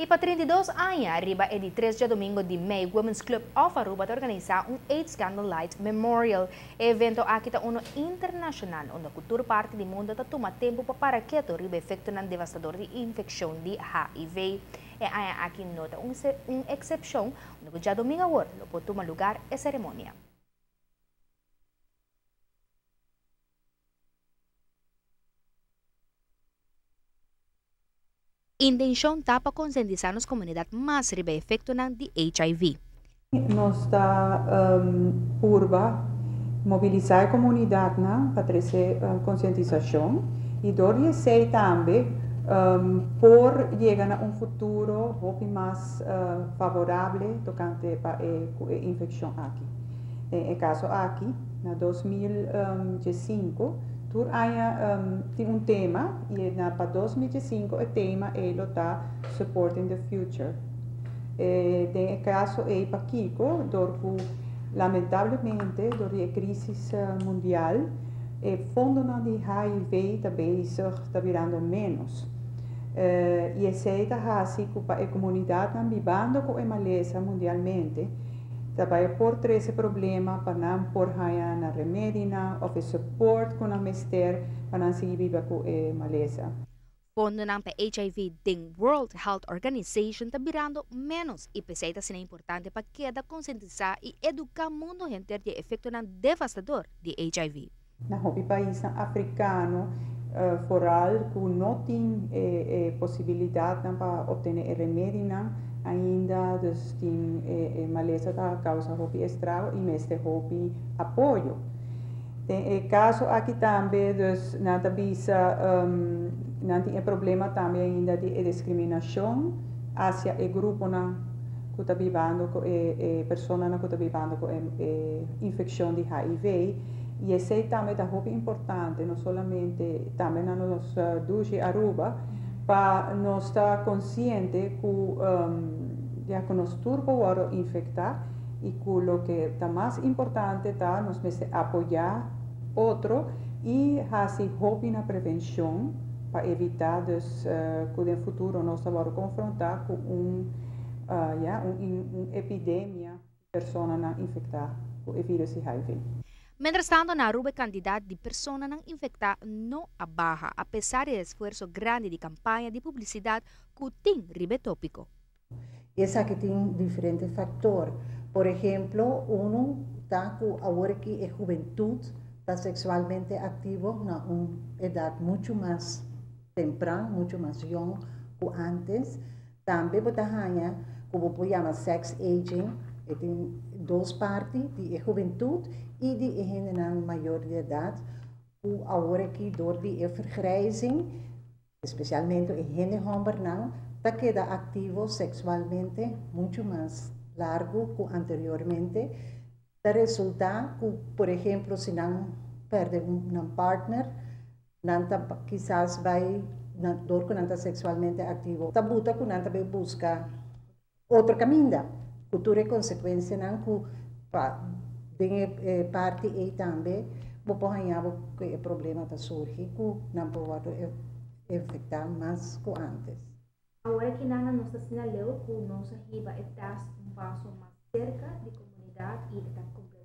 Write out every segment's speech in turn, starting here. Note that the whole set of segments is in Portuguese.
E para 32 anos, arriba é de 3 de domingo de May, Women's Club of Aruba te organizar AIDS Candlelight Memorial, evento aqui tá internacional, onde a cultura parte do mundo tá toma tempo para que o riba efeito não devastador de infecção de HIV. E aqui nota uma exceção, onde já domingo agora, pode tomar lugar a cerimônia. Intenção tá para conscientizar nas comunidades mais riba efeito de HIV. Nós está curva mobilizar a comunidade para trazer conscientização e dori sei também por chegar a futuro mais favorável tocante para a infecção aqui. No caso aqui, na 2015, tu tem tema e para 2015 o tema é Supporting the Future. No caso é para Kiko, lamentavelmente, durante a crise mundial, o fundo de HIV também está virando menos. E essa é a comunidade vivendo com a maleza mundialmente, também por esse problema para não por na remédio ou o suporte com a mestre para não seguir viver com a maleza. Fundo ng HIV ding World Health Organization está virando menos e precisa ser importante para que a conscientizar e educar o mundo inteiro de efeito devastador de HIV. Na país africano, foral que não tem possibilidade para obter remédio ainda tem maleza da causa de estrago e mestre de apoio. Tem caso aqui também na tabisa não tem problema também ainda de discriminação hacia o grupo que está vivendo com pessoa que está vivendo com infecção de HIV e esse também é muito importante não somente também na nossa duche Aruba para nós estar consciente que nós turbo vamos infectar e que o que está mais importante está nós apoiar outro e fazer na prevenção para evitar que no futuro nós vamos confrontar com uma epidemia de pessoas infectadas com o vírus HIV. Mientras tanto, na Aruba, a quantidade de pessoas infectadas não abaixa, apesar do esforço grande de campanha de publicidade que tem ribetópico. Essa que tem diferentes fatores. Por exemplo, está com agora que a juventude está sexualmente ativo na uma idade muito mais temprana, muito mais jovem que antes. Também pode ganhar, como podemos sex aging, tem duas partes, de juventude e de gente maior de idade. Agora que door de vergrijzing, especialmente a gente jovem, está queda ativo sexualmente muito mais largo que anteriormente. Da resulta que, por exemplo, se não perde partner, não quizás vai dor que não está sexualmente ativo. Está buta que não também busca outro caminho. Cultura e consequência não que tem parte e também vou ganhar que o problema está surgindo que não pode infectar mais que antes. Agora que nada nos assinalou que nossa riba está passo mais cerca de comunidade e está completamente.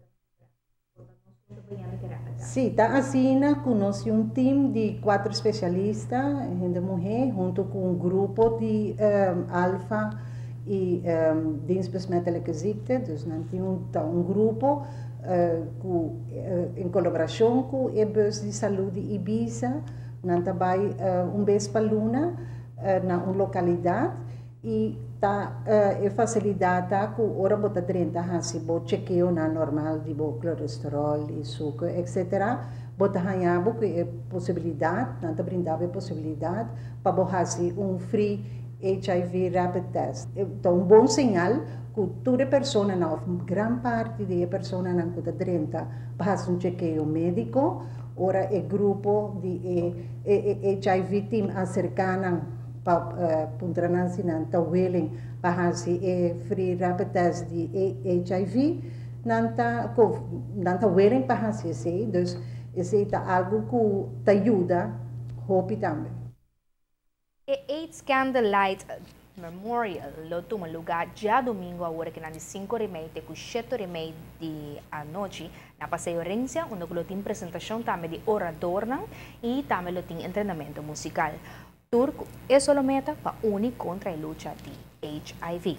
Sim, está assim, conosco time de 4 especialistas, gente mulher, junto com um grupo de alfa e dienstbesmettelijke ziekte. Dus nós temos grupo em colaboração com o bus de saúde de Ibiza, nós também vez para Luna, na uma localidade e tá facilidade que ora bota 30 hasi bo chequeio na normal de bo colesterol e açúcar etc. Bota ganhar que possibilidade, não tá brindava possibilidade para bo hasi free HIV rapid test. Então bom sinal que toda pessoa na grande parte de pessoa na cuida 30 faz chequeio médico. Ora o grupo de HIV team acercana puntranan sinanta willing bahasi free rapid test de HIV nanta willing bahasi esse dus esse tá algo que te ajuda hope também. AIDS Candlelight Memorial lo toma lugar já domingo a hora que na 5h30 até 7h30 da noite na Passeio Rensia, onde lo tem apresentação também de orador e também lo tem treinamento musical. Turco é só meta para unir contra a luta de HIV.